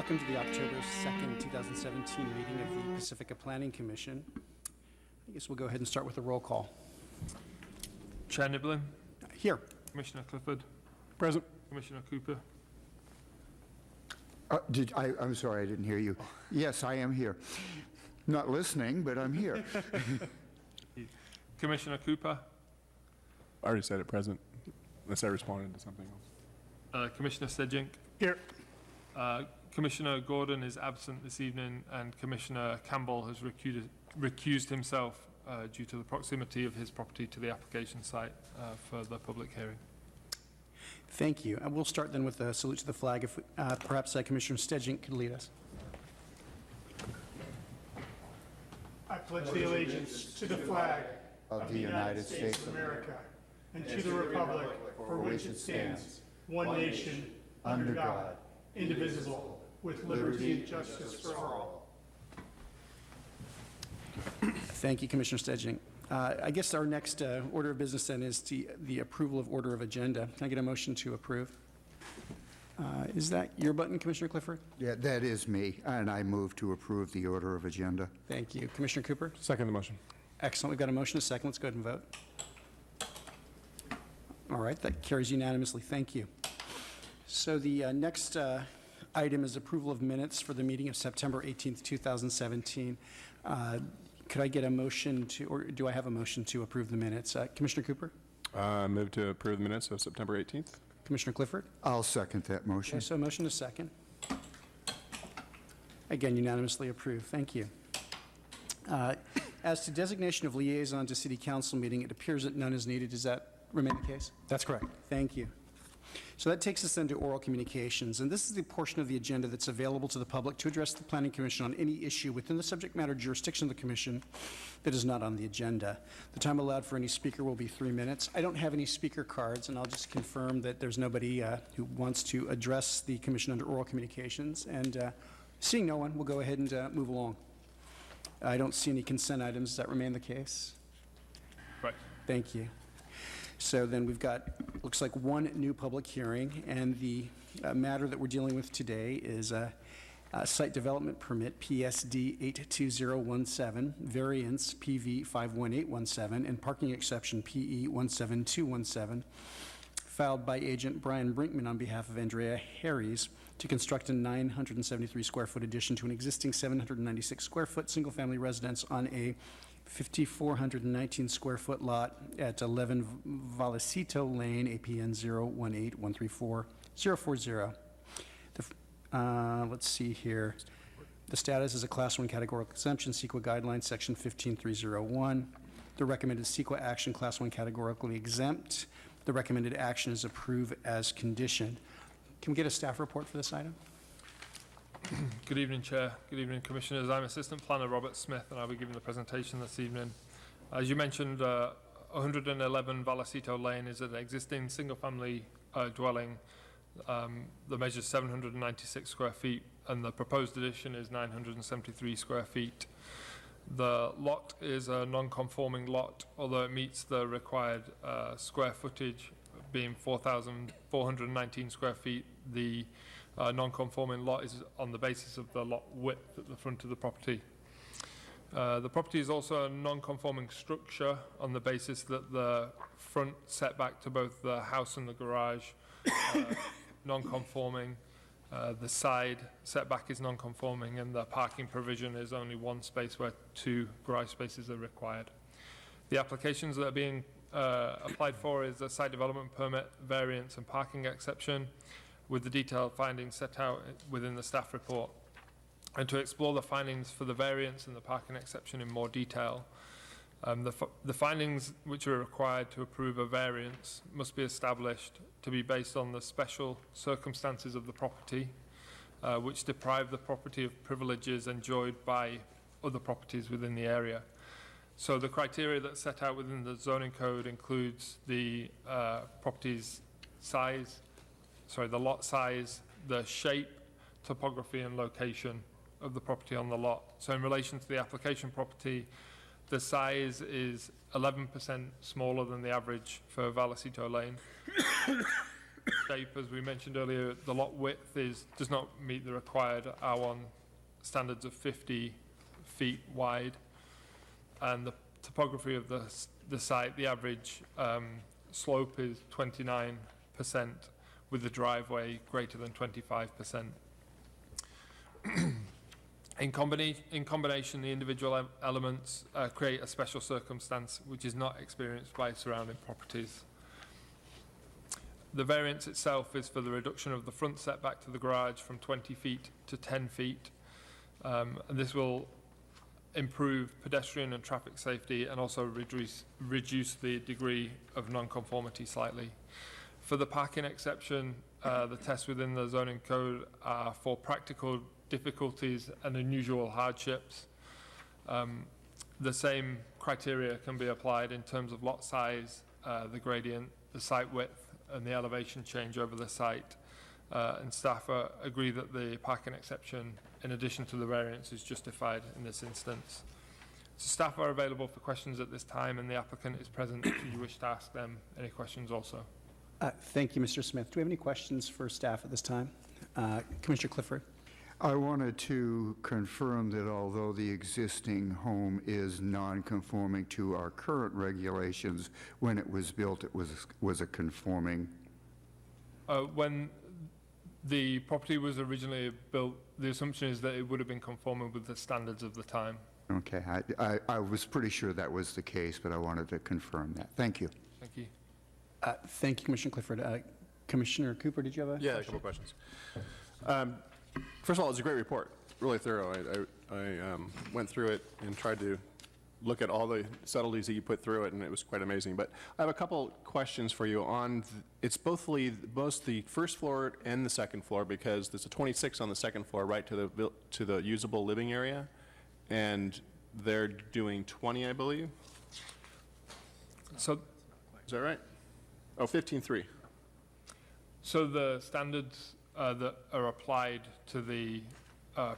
Welcome to the October 2nd, 2017 meeting of the Pacifica Planning Commission. I guess we'll go ahead and start with a roll call. Chair Niblin. Here. Commissioner Clifford. Present. Commissioner Cooper. I'm sorry, I didn't hear you. Yes, I am here. Not listening, but I'm here. Commissioner Cooper. I already said it, present, unless I responded to something else. Commissioner Stedjink. Here. Commissioner Gordon is absent this evening, and Commissioner Campbell has recused himself due to the proximity of his property to the application site for the public hearing. Thank you. And we'll start then with a salute to the flag. If perhaps Commissioner Stedjink could lead us. I pledge the allegiance to the flag Of the United States of America and to the republic for which it stands, one nation, under God, indivisible, with liberty and justice for all. Thank you, Commissioner Stedjink. I guess our next order of business then is the approval of order of agenda. Can I get a motion to approve? Is that your button, Commissioner Clifford? Yeah, that is me, and I move to approve the order of agenda. Thank you. Commissioner Cooper? Second the motion. Excellent. We've got a motion, a second. Let's go ahead and vote. All right, that carries unanimously. Thank you. So the next item is approval of minutes for the meeting of September 18th, 2017. Could I get a motion to, or do I have a motion to approve the minutes? Commissioner Cooper? Move to approve the minutes of September 18th. Commissioner Clifford? I'll second that motion. Okay, so a motion, a second. Again, unanimously approved. Thank you. As to designation of liaison to City Council meeting, it appears that none is needed. Does that remain the case? That's correct. Thank you. So that takes us then to oral communications, and this is the portion of the agenda that's available to the public to address the Planning Commission on any issue within the subject matter jurisdiction of the Commission that is not on the agenda. The time allowed for any speaker will be 3 minutes. I don't have any speaker cards, and I'll just confirm that there's nobody who wants to address the Commission under oral communications, and seeing no one, we'll go ahead and move along. I don't see any consent items. Does that remain the case? Right. Thank you. So then we've got, looks like one new public hearing, and the matter that we're dealing with today is a site development permit, PSD 82017, variance PV 51817, and parking exception PE 17217, filed by agent Brian Brinkman on behalf of Andrea Harries to construct a 973 square foot addition to an existing 796 square foot single-family residence on a 5,419 square foot lot at 11 Vallecito Lane, APN 018134040. Let's see here. The status is a Class 1 categorical exemption, CEQA guidelines, Section 15301. The recommended CEQA action, Class 1 categorically exempt. The recommended action is approve as conditioned. Can we get a staff report for this item? Good evening, Chair. Good evening, Commissioners. I'm Assistant Planner Robert Smith, and I'll be giving the presentation this evening. As you mentioned, 111 Vallecito Lane is an existing single-family dwelling. The measure is 796 square feet, and the proposed addition is 973 square feet. The lot is a non-conforming lot, although it meets the required square footage, being 4,419 square feet. The non-conforming lot is on the basis of the lot width at the front of the property. The property is also a non-conforming structure on the basis that the front setback to both the house and the garage non-conforming. The side setback is non-conforming, and the parking provision is only one space where 2 garage spaces are required. The applications that are being applied for is a site development permit, variance and parking exception, with the detailed findings set out within the staff report. And to explore the findings for the variance and the parking exception in more detail, the findings which are required to approve a variance must be established to be based on the special circumstances of the property, which deprive the property of privileges enjoyed by other properties within the area. So the criteria that's set out within the zoning code includes the property's size, the lot size, the shape, topography and location of the property on the lot. So in relation to the application property, the size is 11% smaller than the average for Vallecito Lane. shape, as we mentioned earlier, the lot width does not meet the required R1 standards of 50 feet wide, and the topography of the site, the average slope is 29%, with the driveway greater than 25%. In combination, the individual elements create a special circumstance which is not experienced by surrounding properties. The variance itself is for the reduction of the front setback to the garage from 20 feet to 10 feet. And this will improve pedestrian and traffic safety and also reduce the degree of non-conformity slightly. For the parking exception, the tests within the zoning code are for practical difficulties and unusual hardships. The same criteria can be applied in terms of lot size, the gradient, the site width, and the elevation change over the site. And staff agree that the parking exception, in addition to the variance, is justified in this instance. So staff are available for questions at this time, and the applicant is present if you wish to ask them any questions also. Thank you, Mr. Smith. Do we have any questions for staff at this time? Commissioner Clifford? I wanted to confirm that although the existing home is non-conforming to our current regulations, when it was built, it was a conforming. When the property was originally built, the assumption is that it would have been conforming with the standards of the time. Okay, I was pretty sure that was the case, but I wanted to confirm that. Thank you. Thank you. Thank you, Commissioner Clifford. Commissioner Cooper, did you have a Yeah, a question? couple questions. First of all, it's a great report, really thorough. I went through it and tried to look at all the subtleties that you put through it, and it was quite amazing. But I have a couple questions for you on, it's both the first floor and the second floor, because there's a 26 on the second floor right to the usable living area, and they're doing 20, I believe. So, Is that right? Oh, 15.3. so the standards that are applied to the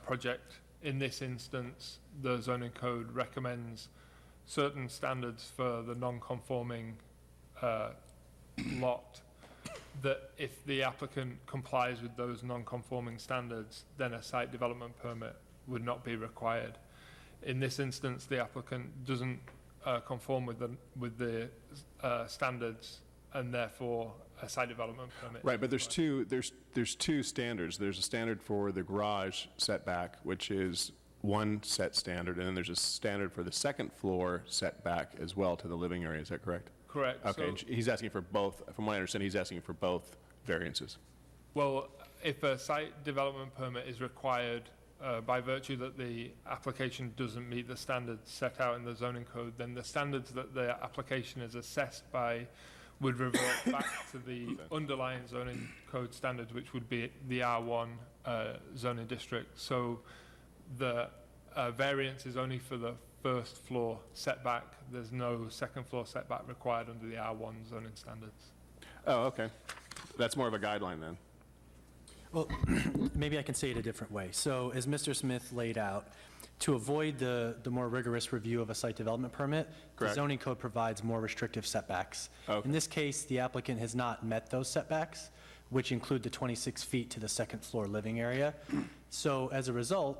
project, in this instance, the zoning code recommends certain standards for the non-conforming lot, that if the applicant complies with those non-conforming standards, then a site development permit would not be required. In this instance, the applicant doesn't conform with the standards, and therefore a site development permit. Right, but there's two standards. There's a standard for the garage setback, which is one set standard, and then there's a standard for the second floor setback as well to the living area. Is that correct? Correct. Okay, and he's asking for both. From what I understand, he's asking for both variances. Well, if a site development permit is required by virtue that the application doesn't meet the standards set out in the zoning code, then the standards that the application is assessed by would revert back to the underlying zoning code standards, which would be the R1 zoning district. So the variance is only for the first floor setback. There's no second floor setback required under the R1 zoning standards. Oh, okay. That's more of a guideline then. Well, maybe I can say it a different way. So as Mr. Smith laid out, to avoid the more rigorous review of a site development permit, Correct. the zoning code provides more restrictive setbacks. Okay. In this case, the applicant has not met those setbacks, which include the 26 feet to the second floor living area. So as a result,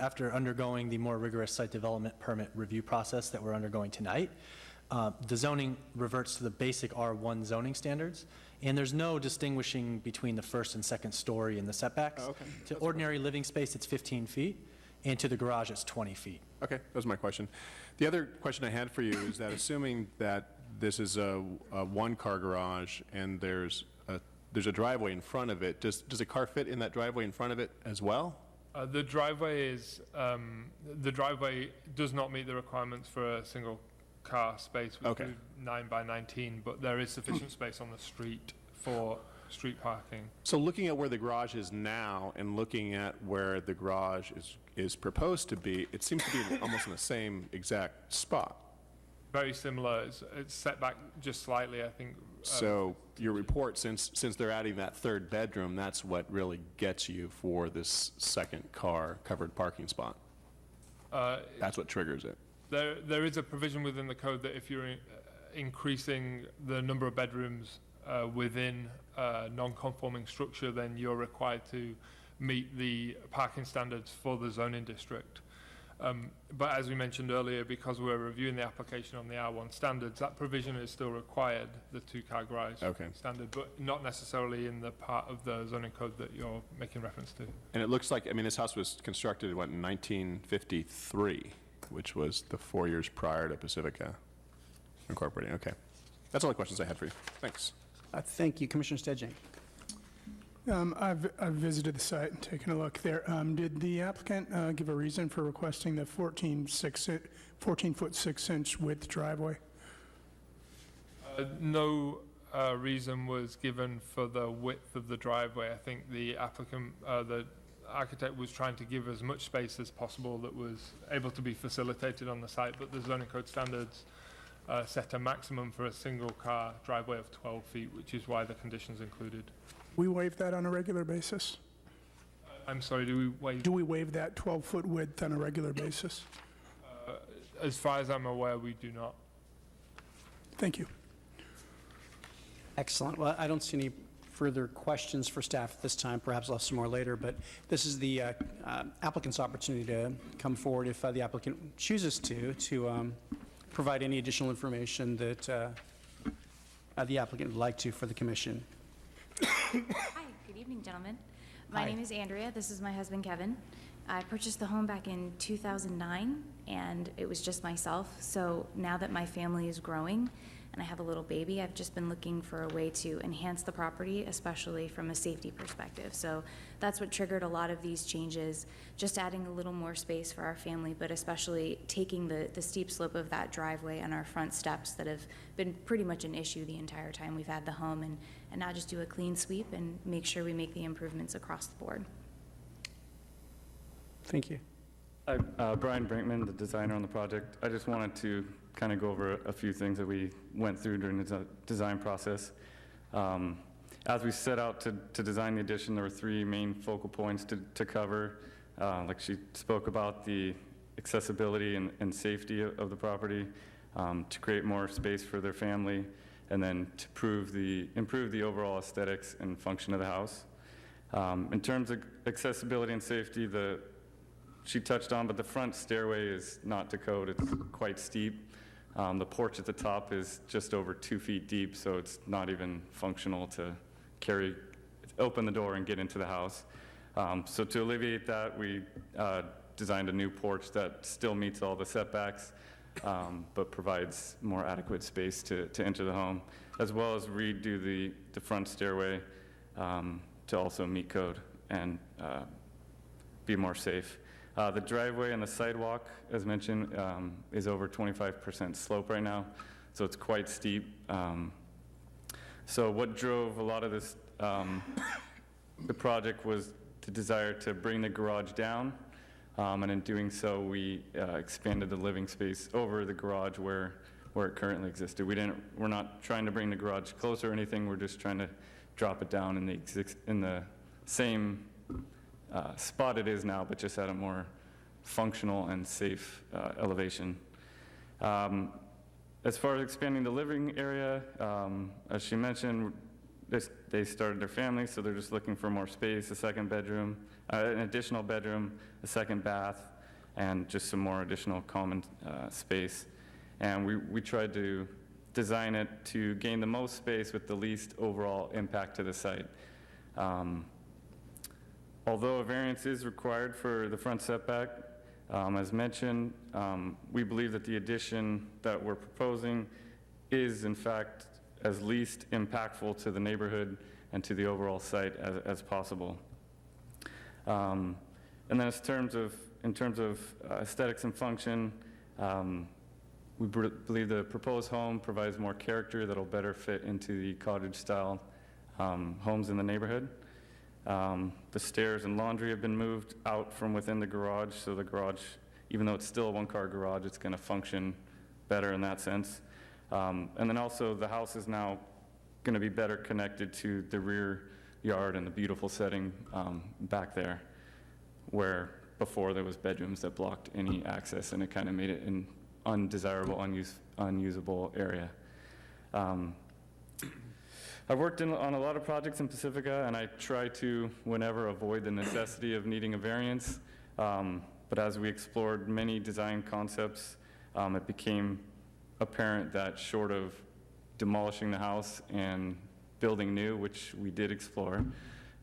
after undergoing the more rigorous site development permit review process that we're undergoing tonight, the zoning reverts to the basic R1 zoning standards, and there's no distinguishing between the first and second story in the setbacks. Oh, okay. To ordinary living space, it's 15 feet, and to the garage, it's 20 feet. Okay, that was my question. The other question I had for you is that assuming that this is a one-car garage and there's a driveway in front of it, does a car fit in that driveway in front of it as well? The driveway does not meet the requirements for a single car space, which Okay. is 9 by 19, but there is sufficient space on the street for street parking. So looking at where the garage is now and looking at where the garage is proposed to be, it seems to be almost in the same exact spot. Very similar. It's set back just slightly, I think. So your report, since they're adding that third bedroom, that's what really gets you for this second car covered parking spot. That's what triggers it. There is a provision within the code that if you're increasing the number of bedrooms within a non-conforming structure, then you're required to meet the parking standards for the zoning district. But as we mentioned earlier, because we're reviewing the application on the R1 standards, that provision is still required, the two-car garage Okay. standard, but not necessarily in the part of the zoning code that you're making reference to. And it looks like, I mean, this house was constructed, in 1953, which was the 4 years prior to Pacifica Incorporating. Okay. That's all the questions I had for you. Thanks. Thank you, Commissioner Stedjang. I've visited the site and taken a look there. Did the applicant give a reason for requesting the 14-foot 6-inch width driveway? No reason was given for the width of the driveway. I think the applicant, the architect was trying to give as much space as possible that was able to be facilitated on the site, but the zoning code standards set a maximum for a single-car driveway of 12 feet, which is why the conditions included. We waive that on a regular basis? I'm sorry, do we waive? Do we waive that 12-foot width on a regular basis? As far as I'm aware, we do not. Thank you. Excellent. Well, I don't see any further questions for staff at this time. Perhaps I'll have some more later, but this is the applicant's opportunity to come forward if the applicant chooses to provide any additional information that the applicant would like to for the commission. Hi, good evening, gentlemen. My Hi. name is Andrea. This is my husband, Kevin. I purchased the home back in 2009, and it was just myself. So now that my family is growing and I have a little baby, I've just been looking for a way to enhance the property, especially from a safety perspective. So that's what triggered a lot of these changes, just adding a little more space for our family, but especially taking the steep slope of that driveway and our front steps that have been pretty much an issue the entire time we've had the home, and now just do a clean sweep and make sure we make the improvements across the board. Thank you. Hi, Brian Brinkman, the designer on the project. I just wanted to kind of go over a few things that we went through during the design process. As we set out to design the addition, there were three main focal points to cover. Like she spoke about, the accessibility and safety of the property, to create more space for their family, and then to improve the overall aesthetics and function of the house. In terms of accessibility and safety, she touched on, but the front stairway is not to code. It's quite steep. The porch at the top is just over 2 feet deep, so it's not even functional to open the door and get into the house. So to alleviate that, we designed a new porch that still meets all the setbacks, but provides more adequate space to enter the home, as well as redo the front stairway to also meet code and be more safe. The driveway and the sidewalk, as mentioned, is over 25% slope right now, so it's quite steep. So what drove a lot of this, the project, was the desire to bring the garage down, and in doing so, we expanded the living space over the garage where it currently existed. We're not trying to bring the garage closer or anything. We're just trying to drop it down in the same spot it is now, but just at a more functional and safe elevation. As far as expanding the living area, as she mentioned, they started their family, so they're just looking for more space, a second bedroom, an additional bedroom, a second bath, and just some more additional common space. And we tried to design it to gain the most space with the least overall impact to the site. Although a variance is required for the front setback, as mentioned, we believe that the addition that we're proposing is, in fact, as least impactful to the neighborhood and to the overall site as possible. And then in terms of aesthetics and function, we believe the proposed home provides more character that'll better fit into the cottage-style homes in the neighborhood. The stairs and laundry have been moved out from within the garage, so the garage, even though it's still a one-car garage, it's going to function better in that sense. And then also the house is now going to be better connected to the rear yard and the beautiful setting back there, where before there was bedrooms that blocked any access, and it kind of made it an undesirable, unusable area. I've worked on a lot of projects in Pacifica, and I try to, whenever, avoid the necessity of needing a variance. But as we explored many design concepts, it became apparent that short of demolishing the house and building new, which we did explore,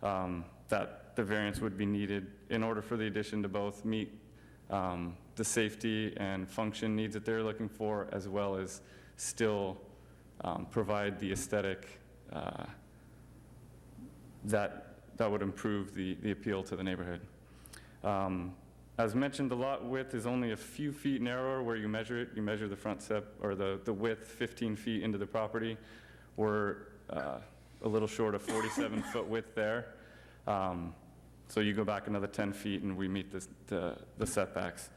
that the variance would be needed in order for the addition to both meet the safety and function needs that they're looking for, as well as still provide the aesthetic that would improve the appeal to the neighborhood. As mentioned, the lot width is only a few feet narrower where you measure it. You measure the front step, or the width 15 feet into the property. We're a little short of 47-foot width there. So you go back another 10 feet and we meet the setbacks.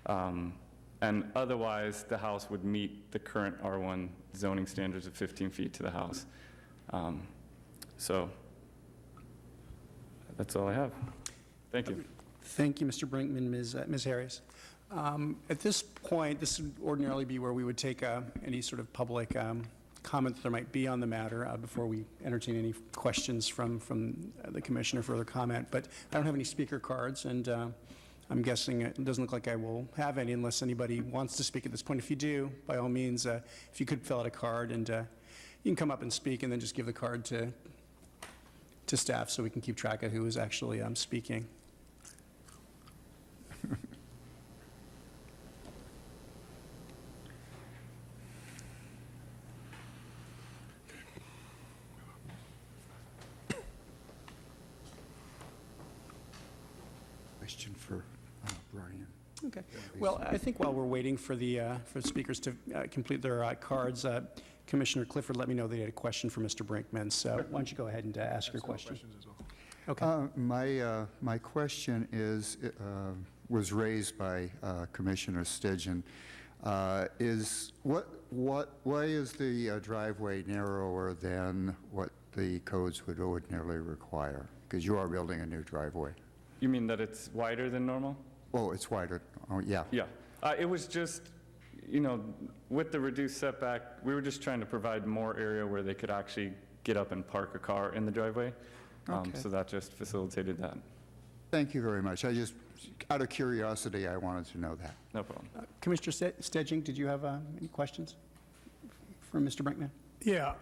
And otherwise, the house would meet the current R1 zoning standards of 15 feet to the house. So that's all I have. Thank you. Thank you, Mr. Brinkman. Ms. Harris. At this point, this would ordinarily be where we would take any sort of public comment that there might be on the matter before we entertain any questions from the commission or further comment. But I don't have any speaker cards, and I'm guessing it doesn't look like I will have any unless anybody wants to speak at this point. If you do, by all means, if you could fill out a card, and you can come up and speak, and then just give the card to staff so we can keep track of who is actually speaking. Question for Brian. Okay. Well, I think while we're waiting for the speakers to complete their cards, Commissioner Clifford let me know they had a question for Mr. Brinkman. So why don't you go ahead and ask your question? Okay. My question was raised by Commissioner Stidgen. Why is the driveway narrower than what the codes would ordinarily require? Because you are building a new driveway. You mean that it's wider than normal? Oh, it's wider. Oh, yeah. Yeah. It was just, with the reduced setback, we were just trying to provide more area where they could actually get up and park a car in the driveway. Okay. So that just facilitated that. Thank you very much. Out of curiosity, I wanted to know that. No problem. Commissioner Stedging, did you have any questions for Mr. Brinkman? Yeah.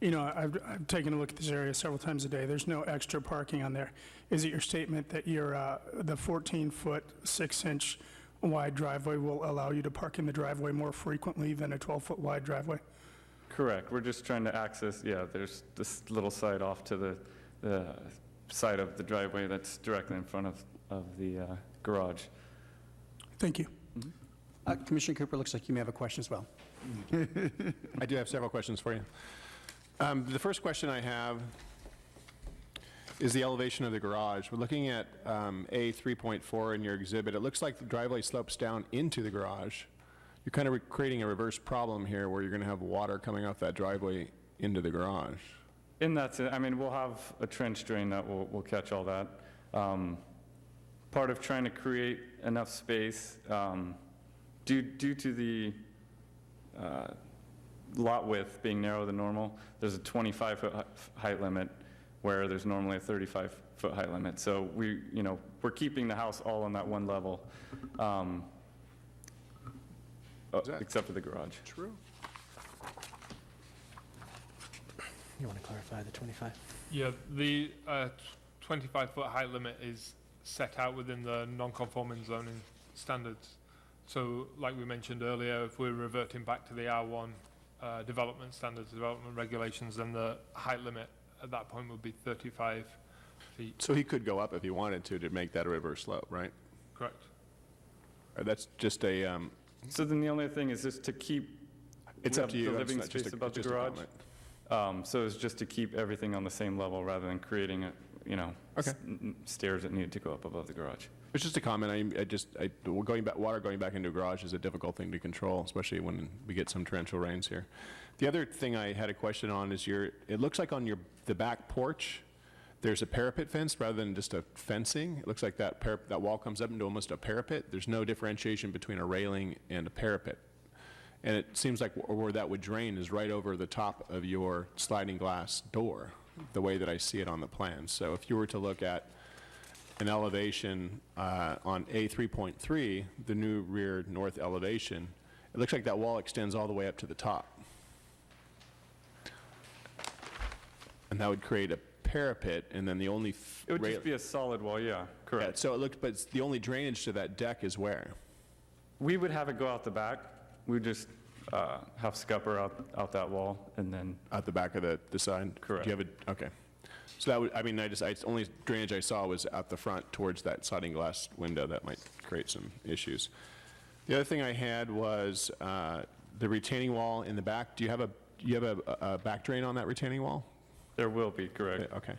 I've taken a look at this area several times a day. There's no extra parking on there. Is it your statement that the 14-foot, 6-inch wide driveway will allow you to park in the driveway more frequently than a 12-foot wide driveway? Correct. We're just trying to access, there's this little side off to the side of the driveway that's directly in front of the garage. Thank you. Commissioner Cooper, looks like you may have a question as well. I do have several questions for you. The first question I have is the elevation of the garage. We're looking at A 3.4 in your exhibit. It looks like the driveway slopes down into the garage. You're kind of creating a reverse problem here where you're going to have water coming off that driveway into the garage. In that sense, we'll have a trench drain that will catch all that. Part of trying to create enough space, due to the lot width being narrower than normal, there's a 25-foot height limit where there's normally a 35-foot height limit. So we're keeping the house all on that one level, except for the garage. True. You want to clarify the 25? Yeah, the 25-foot height limit is set out within the non-conforming zoning standards. So like we mentioned earlier, if we're reverting back to the R1 development standards, development regulations, then the height limit at that point would be 35 feet. So he could go up if he wanted to make that a reverse slope, right? Correct. That's just a, So then the only thing is just to keep it's up to you. the That's living not just space a- above the just a garage. comment. So it's just to keep everything on the same level rather than creating Okay. stairs that needed to go up above the garage. It's just a comment. Water going back into a garage is a difficult thing to control, especially when we get some torrential rains here. The other thing I had a question on is it looks like on the back porch, there's a parapet fence rather than just a fencing. It looks like that wall comes up into almost a parapet. There's no differentiation between a railing and a parapet. And it seems like where that would drain is right over the top of your sliding glass door, the way that I see it on the plan. So if you were to look at an elevation on A3.3, the new rear north elevation, it looks like that wall extends all the way up to the top. And that would create a parapet, and then the only... It would just be a solid wall, yeah, Yeah, correct. so it looked, but the only drainage to that deck is where? We would have it go out the back. We would just have scupper out that wall, and then, Out the back of the side? Correct. Do you have a, okay. So that would, I mean, only drainage I saw was out the front towards that sliding glass window. That might create some issues. The other thing I had was the retaining wall in the back. Do you have a back drain on that retaining wall? there will be, correct. Okay.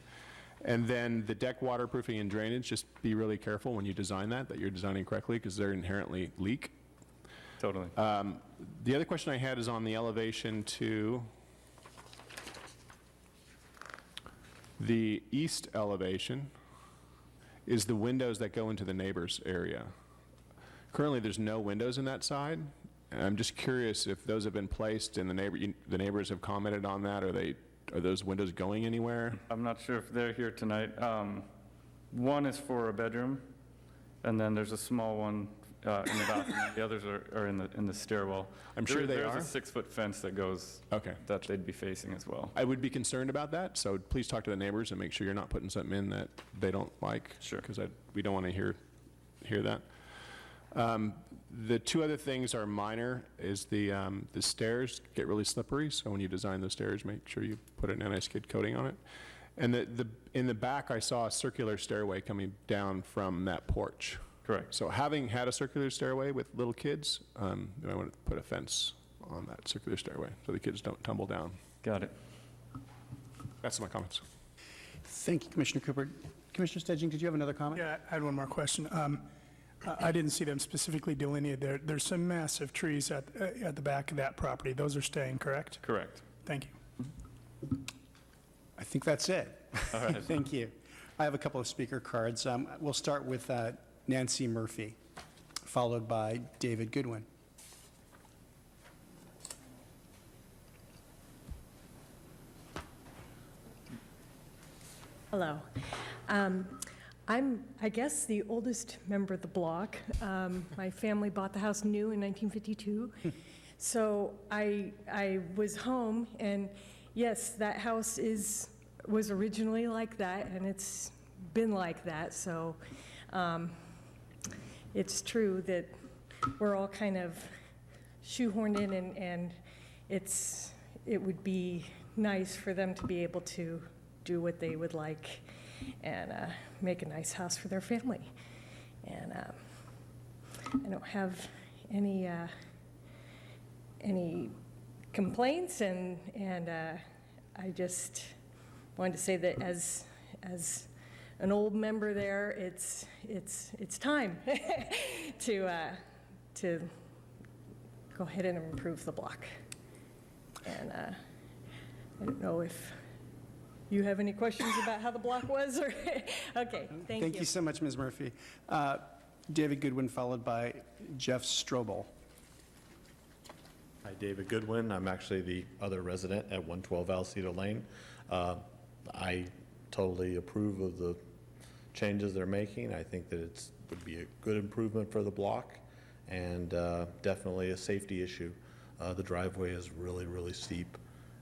And then the deck waterproofing and drainage, just be really careful when you design that you're designing correctly, because they're inherently leak. Totally. The other question I had is on the elevation to the east elevation is the windows that go into the neighbor's area. Currently, there's no windows in that side, and I'm just curious if those have been placed and the neighbors have commented on that. Are those windows going anywhere? I'm not sure if they're here tonight. One is for a bedroom, and then there's a small one in the bathroom. The others are in the stairwell. I'm sure they are. There's a 6-foot fence that goes, Okay. that they'd be facing as well. I would be concerned about that, so please talk to the neighbors and make sure you're not putting something in that they don't like. Sure. Because we don't want to hear that. The two other things are minor, is the stairs get really slippery, so when you design those stairs, make sure you put an anti-skid coating on it. And in the back, I saw a circular stairway coming down from that porch. Correct. So having had a circular stairway with little kids, I want to put a fence on that circular stairway so the kids don't tumble down. Got it. That's my comments. Thank you, Commissioner Cooper. Commissioner Stedging, did you have another comment? Yeah, I had one more question. I didn't see them specifically delineated there. There's some massive trees at the back of that property. Those are staying, correct? Correct. Thank you. I think that's it. All right. Thank you. I have a couple of speaker cards. We'll start with Nancy Murphy, followed by David Goodwin. Hello. I'm, I guess, the oldest member of the block. My family bought the house new in 1952. So I was home, and yes, that house was originally like that, and it's been like that. So it's true that we're all kind of shoehorned in, and it would be nice for them to be able to do what they would like and make a nice house for their family. And I don't have any complaints, and I just wanted to say that as an old member there, it's time to go ahead and improve the block. And I don't know if you have any questions about how the block was, or, okay, thank you. Thank you so much, Ms. Murphy. David Goodwin, followed by Jeff Strobel. Hi, David Goodwin. I'm actually the other resident at 112 Alceda Lane. I totally approve of the changes they're making. I think that it would be a good improvement for the block, and definitely a safety issue. The driveway is really, really steep,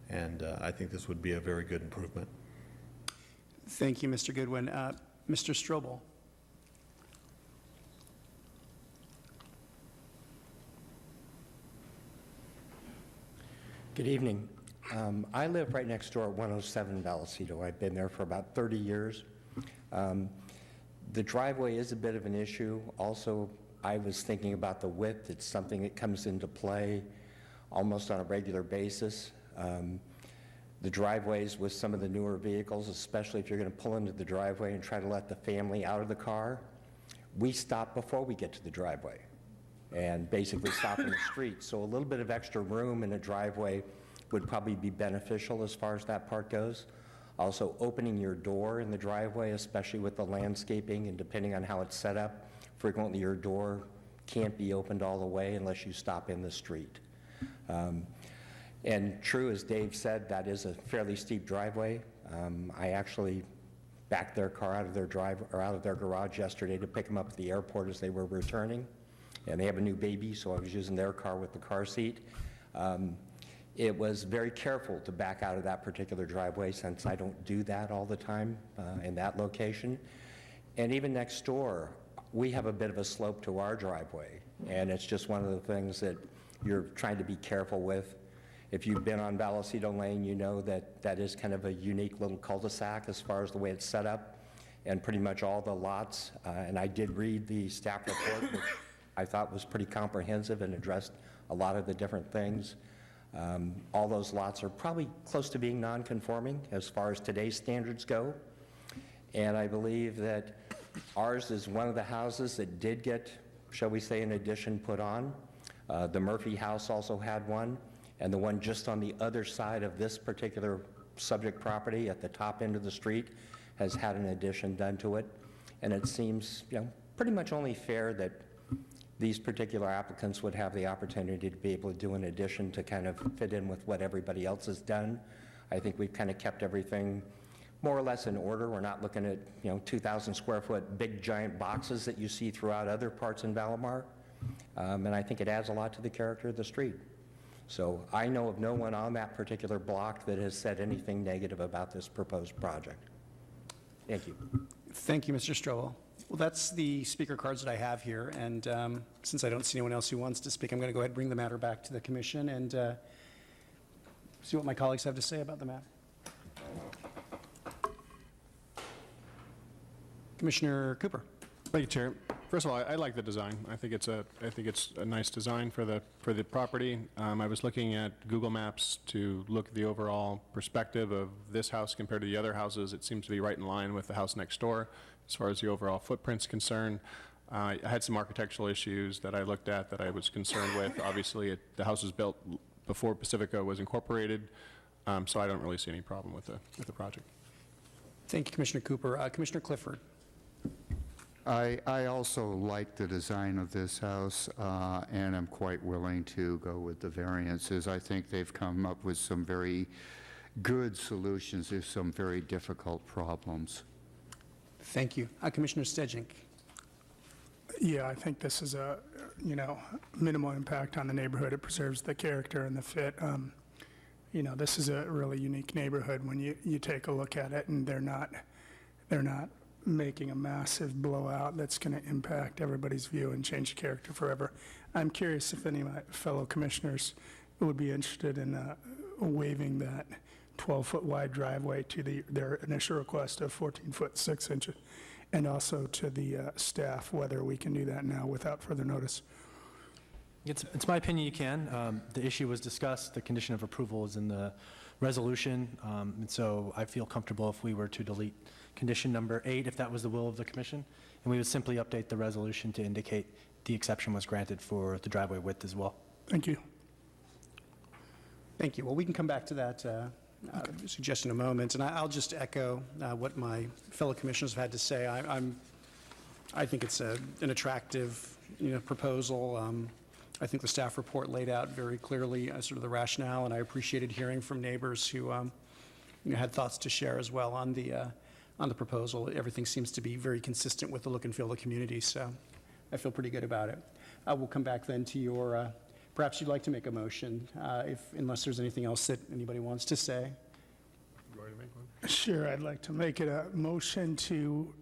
and I think this would be a very good improvement. Thank you, Mr. Goodwin. Mr. Strobel. Good evening. I live right next door at 107 Vallecito. I've been there for about 30 years. The driveway is a bit of an issue. Also, I was thinking about the width. It's something that comes into play almost on a regular basis. The driveways with some of the newer vehicles, especially if you're going to pull into the driveway and try to let the family out of the car, we stop before we get to the driveway and basically stop in the street. So a little bit of extra room in a driveway would probably be beneficial as far as that part goes. Also, opening your door in the driveway, especially with the landscaping and depending on how it's set up, frequently your door can't be opened all the way unless you stop in the street. And true, as Dave said, that is a fairly steep driveway. I actually backed their car out of their out of their garage yesterday to pick them up at the airport as they were returning. And they have a new baby, so I was using their car with the car seat. It was very careful to back out of that particular driveway since I don't do that all the time in that location. And even next door, we have a bit of a slope to our driveway, and it's just one of the things that you're trying to be careful with. If you've been on Vallecito Lane, you know that that is kind of a unique little cul-de-sac as far as the way it's set up, and pretty much all the lots, and I did read the staff report, which I thought was pretty comprehensive and addressed a lot of the different things. All those lots are probably close to being non-conforming as far as today's standards go, and I believe that ours is one of the houses that did get, shall we say, an addition put on. The Murphy house also had one, and the one just on the other side of this particular subject property at the top end of the street has had an addition done to it. And it seems, pretty much only fair that these particular applicants would have the opportunity to be able to do an addition to kind of fit in with what everybody else has done. I think we've kind of kept everything more or less in order. We're not looking at, 2,000 square foot big giant boxes that you see throughout other parts in Valamar. And I think it adds a lot to the character of the street. So I know of no one on that particular block that has said anything negative about this proposed project. Thank you. Thank you, Mr. Strobel. Well, that's the speaker cards that I have here, and since I don't see anyone else who wants to speak, I'm going to go ahead and bring the matter back to the commission and see what my colleagues have to say about the matter. Commissioner Cooper. Thank you, Chair. First of all, I like the design. I think it's a nice design for the property. I was looking at Google Maps to look at the overall perspective of this house compared to the other houses. It seems to be right in line with the house next door as far as the overall footprint's concerned. I had some architectural issues that I looked at that I was concerned with. Obviously, the house was built before Pacifica was incorporated, so I don't really see any problem with the project. Thank you, Commissioner Cooper. Commissioner Clifford. I also like the design of this house, and I'm quite willing to go with the variances. I think they've come up with some very good solutions to some very difficult problems. Thank you. Commissioner Stedjink. Yeah, I think this is a, minimal impact on the neighborhood. It preserves the character and the fit. This is a really unique neighborhood when you take a look at it, and they're not making a massive blowout that's going to impact everybody's view and change the character forever. I'm curious if any of my fellow commissioners would be interested in waiving that 12-foot wide driveway to their initial request of 14-foot 6 inches, and also to the staff, whether we can do that now without further notice. It's my opinion you can. The issue was discussed. The condition of approval is in the resolution, and so I feel comfortable if we were to delete condition number 8, if that was the will of the commission, and we would simply update the resolution to indicate the exception was granted for the driveway width as well. Thank you. Thank you. Well, we can come back to that suggestion in a moment, and I'll just echo what my fellow commissioners have had to say. I think it's an attractive, proposal. I think the staff report laid out very clearly sort of the rationale, and I appreciated hearing from neighbors who had thoughts to share as well on the proposal. Everything seems to be very consistent with the look and feel of the community, so I feel pretty good about it. We'll come back then to your, perhaps you'd like to make a motion, unless there's anything else that anybody wants to say. You want to make one? Sure, I'd like to make it a motion to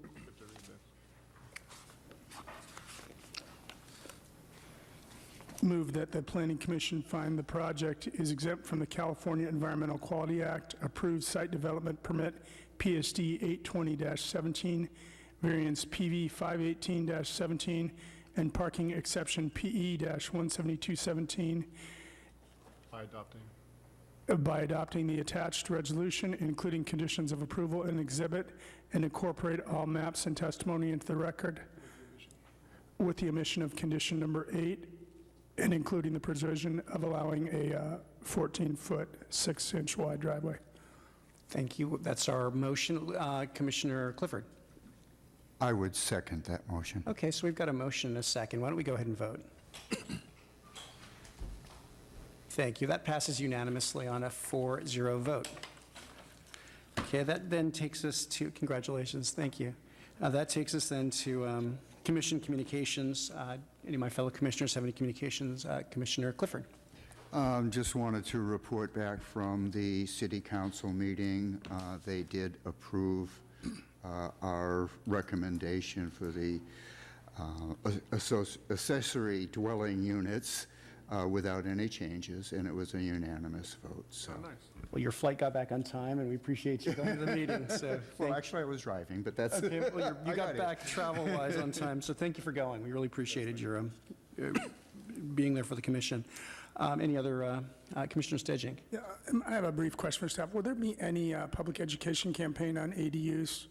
move that the Planning Commission find the project is exempt from the California Environmental Quality Act, approved site development permit PSD 820-17, variance PV 518-17, and parking exception PE-17217 by adopting the attached resolution, including conditions of approval and exhibit, and incorporate all maps and testimony into the record with the omission of condition number 8, and including the provision of allowing a 14-foot, 6-inch wide driveway. Thank you. That's our motion. Commissioner Clifford. I would second that motion. Okay, so we've got a motion and a second. Why don't we go ahead and vote? Thank you. That passes unanimously on a 4-0 vote. Okay, that then takes us to, congratulations, thank you. That takes us then to commission communications. Any of my fellow commissioners have any communications? Commissioner Clifford. Just wanted to report back from the city council meeting. They did approve our recommendation for the accessory dwelling units without any changes, and it was a unanimous vote, so. Well, your flight got back on time, and we appreciate you going to the meeting, so. Well, actually, I was driving, but that's. Okay, well, you I got it. back travel-wise on time, so thank you for going. We really appreciated your being there for the commission. Any other, Commissioner Stedging? Yeah, I have a brief question for staff. Will there be any public education campaign on ADUs?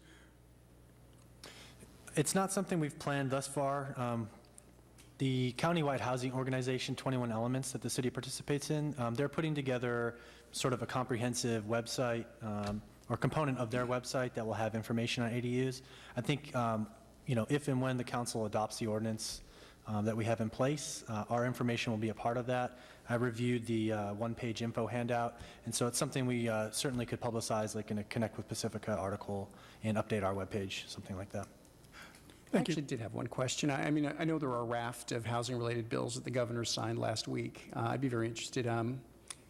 It's not something we've planned thus far. The countywide housing organization, 21 Elements, that the city participates in, they're putting together sort of a comprehensive website or component of their website that will have information on ADUs. I think, if and when the council adopts the ordinance that we have in place, our information will be a part of that. I reviewed the one-page info handout, and so it's something we certainly could publicize, like in a Connect with Pacifica article, and update our webpage, something like that. I actually did have one question. I mean, I know there are a raft of housing-related bills that the governor signed last week. I'd be very interested. I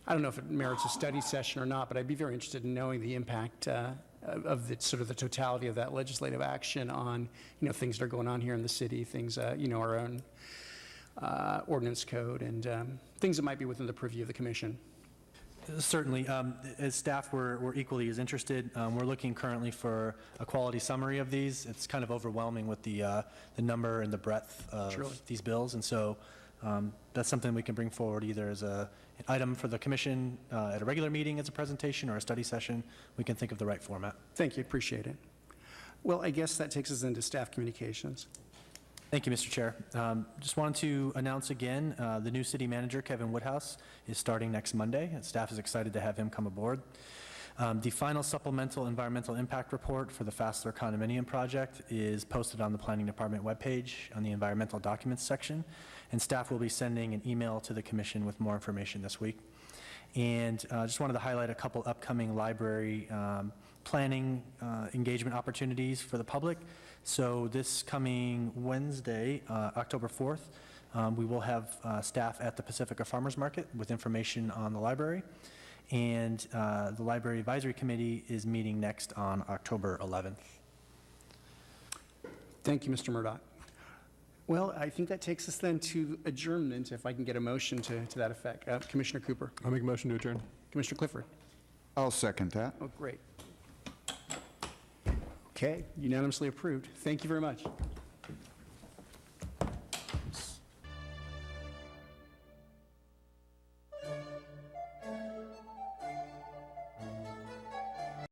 don't know if it merits a study session or not, but I'd be very interested in knowing the impact of the sort of the totality of that legislative action on, things that are going on here in the city, things, our own ordinance code, and things that might be within the purview of the commission. Certainly. As staff, we're equally as interested. We're looking currently for a quality summary of these. It's kind of overwhelming with the number and the breadth of Truly. these bills, and so that's something we can bring forward either as an item for the commission at a regular meeting as a presentation or a study session. We can think of the right format. Thank you, appreciate it. Well, I guess that takes us into staff communications. Thank you, Mr. Chair. Just wanted to announce again, the new city manager, Kevin Woodhouse, is starting next Monday, and staff is excited to have him come aboard. The final supplemental environmental impact report for the Fassler condominium project is posted on the Planning Department webpage on the environmental documents section, and staff will be sending an email to the commission with more information this week. And just wanted to highlight a couple upcoming library planning engagement opportunities for the public. So this coming Wednesday, October 4th, we will have staff at the Pacifica Farmers Market with information on the library. And the Library Advisory Committee is meeting next on October 11th. Thank you, Mr. Murdoch. Well, I think that takes us then to adjournment, if I can get a motion to that effect. Commissioner Cooper. I'll make a motion to adjourn. Commissioner Clifford. I'll second that. Oh, great. Okay, unanimously approved. Thank you very much.